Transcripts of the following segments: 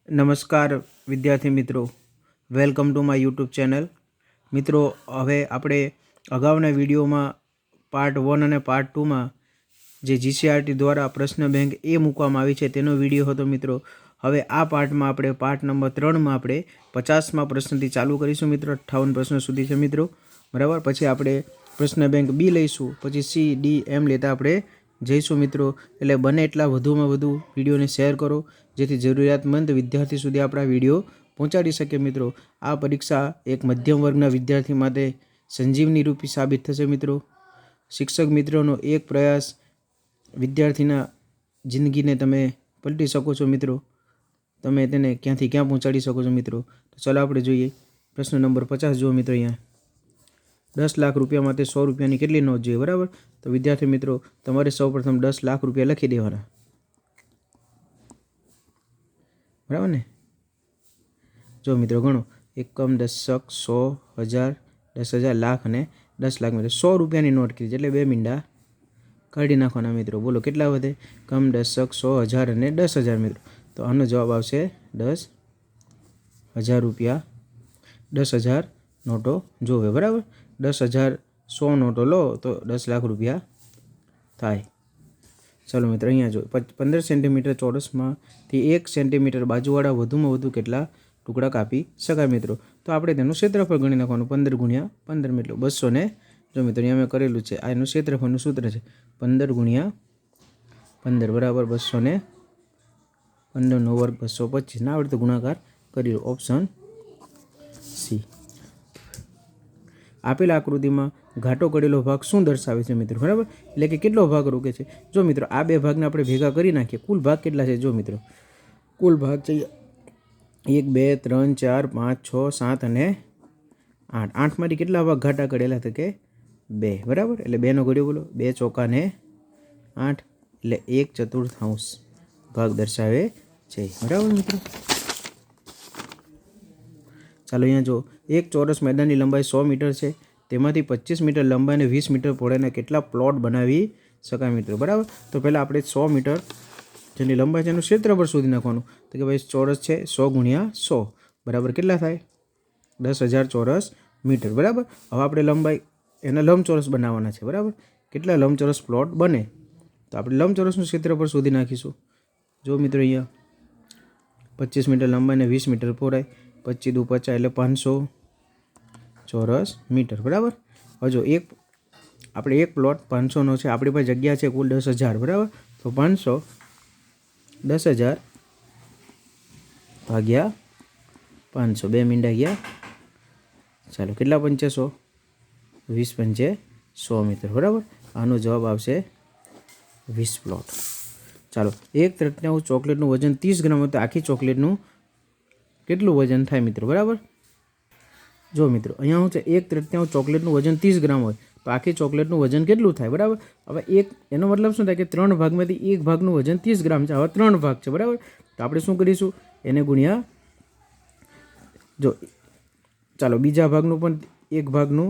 નમસ્કાર વિદ્યાર્થી મિત્રો, welcome to my YouTube channel. મિત્રો, હવે આપણે અગાઉના વિડીયોમાં પાર્ટ 1 અને પાર્ટ 2માં જે જીસીઆરટી દ્વારા પ્રશ્ન બેંક એ મૂકવામાં આવી છે તેનો વિડીયો હતો મિત્રો. હવે આ પાર્ટમાં આપણે પાર્ટ નંબર 3માં આપણે 50મા પ્રશ્નથી ચાલુ કરીશું મિત્રો. 58 પ્રશ્ન સુધી છે મિત્રો, બરાબર. પછી આપણે પ્રશ્ન બેંક બી લઈશું, પછી સી, ડી, એમ લેતા આપણે જઈશું મિત્રો. એટલે બને એટલા વધુમાં વધુ વિડીયોને શેર કરો, જેથી જરૂરિયાતમંદ વિદ્યાર્થી સુધી આપણા વિડીયો પહોંચાડી શકે મિત્રો. આ પરીક્ષા એક મધ્યમ વર્ગના વિદ્યાર્થી માટે સંજીવની રૂપી સાબિત થશે મિત્રો. શિક્ષક મિત્રોનો એક પ્રયાસ વિદ્યાર્થીના જિંદગીને તમે પલટી શકો છો મિત્રો. તમે તેને ક્યાંથી ક્યાં પહોંચાડી શકો છો મિત્રો. તો ચાલો આપણે જોઈએ પ્રશ્ન નંબર 50. જુઓ મિત્રો, અહીંયા 10 લાખ રૂપિયા માટે 100 રૂપિયાની કેટલી નોટ જોઈએ, બરાબર. તો વિદ્યાર્થી મિત્રો, તમારે સૌપ્રથમ 10 લાખ રૂપિયા લખી દેવાના, બરાબર ને. જો મિત્રો ગણો, એકમ, દશક, 100, 1000, 10,000, લાખ અને 10 લાખ મિત્રો 100 રૂપિયાની નોટ કીધી, એટલે 2 મીંડા કાઢી નાખવાના મિત્રો. બોલો કેટલા વધે? કમ, દશક, 100, 1000 અને 10,000 મિત્રો. તો આનો જવાબ આવશે 10,000 રૂપિયા. 10,000 નોટો જોવે, બરાબર. 10,000 100 નોટો લો તો 10 લાખ રૂપિયા થાય. ચાલો મિત્રો, અહીંયા જો 15 સેન્ટીમીટર ચોરસમાંથી 1 સેન્ટીમીટર બાજુવાળા વધુમાં વધુ કેટલા ટુકડા કાપી શકાય મિત્રો. તો આપણે તેનું ક્ષેત્રફળ ગણી નાખવાનું. 15 ગુણ્યા 15 મિત્રો 200 ને, જો મિત્રો અહીંયા મેં કરેલું છે, આ એનું ક્ષેત્રફળનું સૂત્ર છે 15 ગુણ્યા 15 બરાબર 200 ને 15નો વર્ગ 225. ના આવડે તો ગુણાકાર કરી લો. Option C. આપેલ આકૃતિમાં ઘાટો કરેલો ભાગ શું દર્શાવે છે મિત્રો, બરાબર. એટલે કે કેટલો ભાગ રોકે છે. જો મિત્રો, આ બે ભાગને આપણે ભેગા કરી નાખીએ, કુલ ભાગ કેટલા છે. જો મિત્રો, કુલ ભાગ છે 1, 2, 3, 4, 5, 6, 7 અને 8. 8માંથી કેટલા ભાગ ઘાટા કરેલા હતા કે 2, બરાબર. એટલે 2નો ઘડિયો બોલો, 2 ચોકા ને 8, એટલે 1/4 ભાગ દર્શાવે છે, બરાબર મિત્રો. ચાલો અહીંયા જો, એક ચોરસ મેદાનની લંબાઈ 100 મીટર છે, તેમાંથી 25 મીટર લંબાઈ અને 20 મીટર પહોળાઈના કેટલા પ્લોટ બનાવી શકાય મિત્રો, બરાબર. તો પહેલાં આપણે 100 મીટર જેની લંબાઈ છે એનું ક્ષેત્રફળ શોધી નાખવાનું. તો કે ભાઈ ચોરસ છે 100 ગુણ્યા 100 બરાબર કેટલા થાય? 10,000 ચોરસ મીટર, બરાબર. હવે આપણે લંબાઈ એના લંબચોરસ બનાવવાના છે, બરાબર. કેટલા લંબચોરસ પ્લોટ બને, તો આપણે લંબચોરસનું ક્ષેત્રફળ શોધી નાખીશું. જો મિત્રો, અહીંયા 25 મીટર લંબાઈ અને 20 મીટર પહોળાઈ, 25 દુ 50 એટલે 500 ચોરસ મીટર, બરાબર. હવે જો આપણે એક પ્લોટ 500નો છે, આપણી પાસે જગ્યા છે કુલ 10,000, બરાબર. તો 500 10,000 ભાગ્યા 500, 2 મીંડા ગયા. ચાલો કેટલા પંચે 100, 20 પંચે 100 મીટર, બરાબર. આનો જવાબ આવશે 20 પ્લોટ. ચાલો, 1/3 ચોકલેટનું વજન 30 ગ્રામ હોય તો આખી ચોકલેટનું કેટલું વજન થાય મિત્રો, બરાબર. જો મિત્રો, અહીંયા શું છે, 1/3 ચોકલેટનું વજન 30 ગ્રામ હોય તો આખી ચોકલેટનું વજન કેટલું થાય, બરાબર. હવે એનો મતલબ શું થાય કે 3 ભાગમાંથી 1 ભાગનું વજન 30 ગ્રામ છે. હવે 3 ભાગ છે, બરાબર. તો આપણે શું કરીશું, એને ગુણ્યા, જો ચાલો બીજા ભાગનું પણ 1 ભાગનું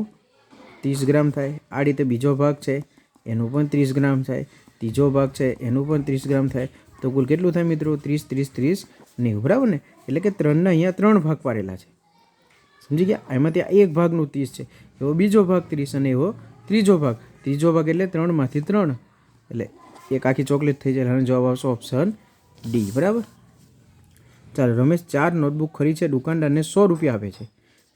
30 ગ્રામ થાય. આ રીતે બીજો ભાગ છે એનું પણ 30 ગ્રામ થાય. ત્રીજો ભાગ છે એનું પણ 30 ગ્રામ થાય. તો કુલ કેટલું થાય મિત્રો? 30, 30, 30, 90, બરાબર ને. એટલે કે 3ના અહીંયા 3 ભાગ પાડેલા છે, સમજી ગયા. એમાંથી 1 ભાગનું 30 છે, એવો બીજો ભાગ 30 અને એવો ત્રીજો ભાગ. ત્રીજો ભાગ એટલે 3માંથી 3, એટલે એક આખી ચોકલેટ થઈ જાય. અને જવાબ આવશે ઓપ્શન ડી, બરાબર. ચાલો, રમેશ 4 નોટબુક ખરીદી છે, દુકાનદારને 100 રૂપિયા આપે છે,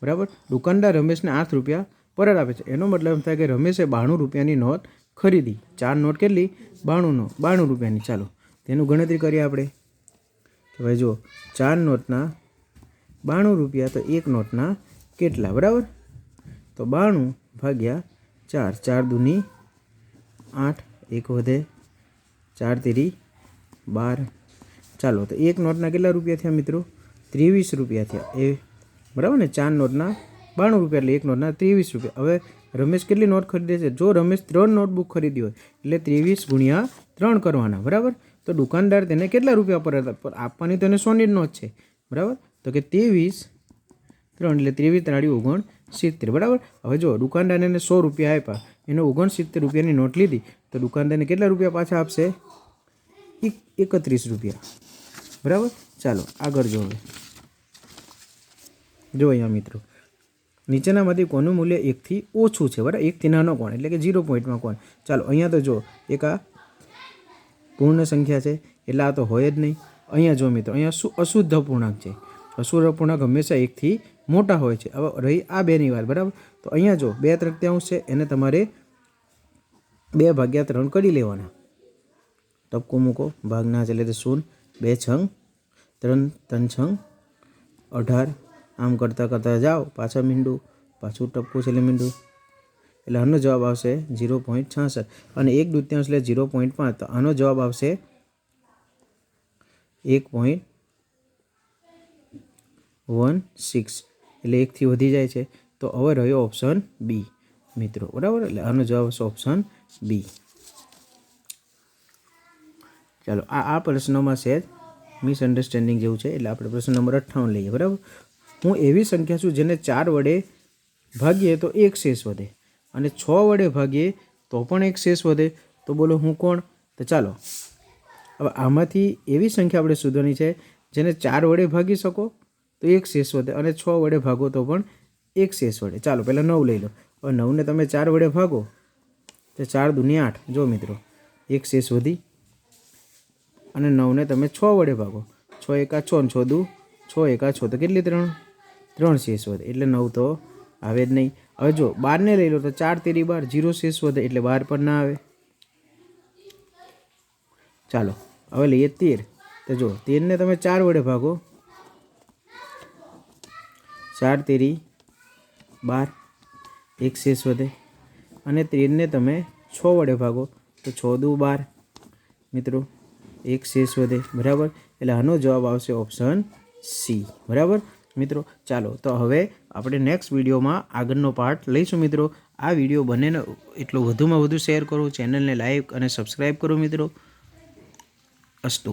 બરાબર. દુકાનદાર રમેશને 8 રૂપિયા પરત આપે છે. એનો મતલબ એમ થાય કે રમેશે 92 રૂપિયાની નોટ ખરીદી. 4 નોટ કેટલી? 92 રૂપિયાની. ચાલો તેનું ગણતરી કરીએ આપણે. તો ભાઈ જો, 4 નોટના 92 રૂપિયા, તો 1 નોટના કેટલા, બરાબર. તો 92 ભાગ્યા 4, 4 દૂની 8, 1 વધે, 4 તેરી 12. ચાલો, તો 1 નોટના કેટલા રૂપિયા થયા મિત્રો? 23 રૂપિયા થયા, એ બરાબર ને. 4 નોટના 92 રૂપિયા એટલે 1 નોટના 23 રૂપિયા. હવે રમેશ કેટલી નોટ ખરીદે છે? જો રમેશ 3 નોટબુક ખરીદી હોય એટલે 23 ગુણ્યા 3 કરવાના, બરાબર. તો દુકાનદાર તેને કેટલા રૂપિયા પર આપવાની? તો એને 100ની નોટ છે, બરાબર. તો કે 23 3 એટલે 23 × 69, બરાબર. હવે જો દુકાનદારને 100 રૂપિયા આપ્યા, એને 69 રૂપિયાની નોટ લીધી, તો દુકાનદારને કેટલા રૂપિયા પાછા આપશે? 31 રૂપિયા, બરાબર. ચાલો આગળ જો. જો અહીંયા મિત્રો નીચેનામાંથી કોનું મૂલ્ય 1થી ઓછું છે? બરાબર, 1થી નાનો કોણ એટલે કે 0 પોઈન્ટમાં કોણ? ચાલો અહીંયા તો જો એક આ પૂર્ણ સંખ્યા છે એટલે આ તો હોય જ નહીં. અહીંયા જો મિત્રો અહીંયા શું અશુદ્ધ અપૂર્ણાંક છે. અશુદ્ધ અપૂર્ણાંક હંમેશા 1થી મોટા હોય છે. હવે રહી આ બેની વાત, બરાબર. તો અહીંયા જો 2/3 છે એને તમારે 2/3 કરી લેવાના. ટપકું મૂકો, ભાગના છે એટલે 0, 2 છંગ 3 3 છંગ 18. આમ કરતાં કરતાં જાઓ, પાછા મીંડું, પાછું ટપકું છે એટલે મીંડું, એટલે આનો જવાબ આવશે 0.66 અને 1/2 એટલે 0.5. તો આનો જવાબ આવશે 1.16 એટલે 1થી વધી જાય છે. તો હવે રહ્યો ઓપ્શન બી મિત્રો, બરાબર. એટલે આનો જવાબ આવશે ઓપ્શન બી. ચાલો આ પ્રશ્નોમાં છે મિસઅન્ડરસ્ટેન્ડિંગ જેવું છે એટલે આપણે પ્રશ્ન નંબર 58 લઈએ, બરાબર. હું એવી સંખ્યા છું જેને 4 વડે ભાગીએ તો 1 શેષ વધે અને 6 વડે ભાગીએ તો પણ 1 શેષ વધે. તો બોલો હું કોણ? તો ચાલો હવે આમાંથી એવી સંખ્યા આપણે શોધવાની છે જેને 4 વડે ભાગી શકો તો 1 શેષ વધે અને 6 વડે ભાગો તો પણ 1 શેષ વધે. ચાલો પહેલાં 9 લઈ લો. હવે 9ને તમે 4 વડે ભાગો તો 4 દૂની 8. જો મિત્રો 1 શેષ વધી. અને 9ને તમે 6 વડે ભાગો, 6 એકા 6 ને 6 દુ 6 એકા 6 તો કેટલી 3 શેષ વધે એટલે 9 તો આવે જ નહીં. હવે જો 12ને લઈ લો તો 4 તેરી 12, 0 શેષ વધે એટલે 12 પણ ના આવે. ચાલો હવે લઈએ 13. તો જો 13ને તમે 4 વડે ભાગો, 4 તેરી 12, 1 શેષ વધે. અને 13ને તમે 6 વડે ભાગો તો 6 દુ 12 મિત્રો, 1 શેષ વધે, બરાબર. એટલે આનો જવાબ આવશે ઓપ્શન સી, બરાબર મિત્રો. ચાલો તો હવે આપણે નેક્સ્ટ વિડીયોમાં આગળનો પાર્ટ લઈશું મિત્રો. આ વિડીયો બને એટલો વધુમાં વધુ શેર કરો, ચેનલને લાઈક અને સબસ્ક્રાઈબ કરો મિત્રો. અસ્તુ.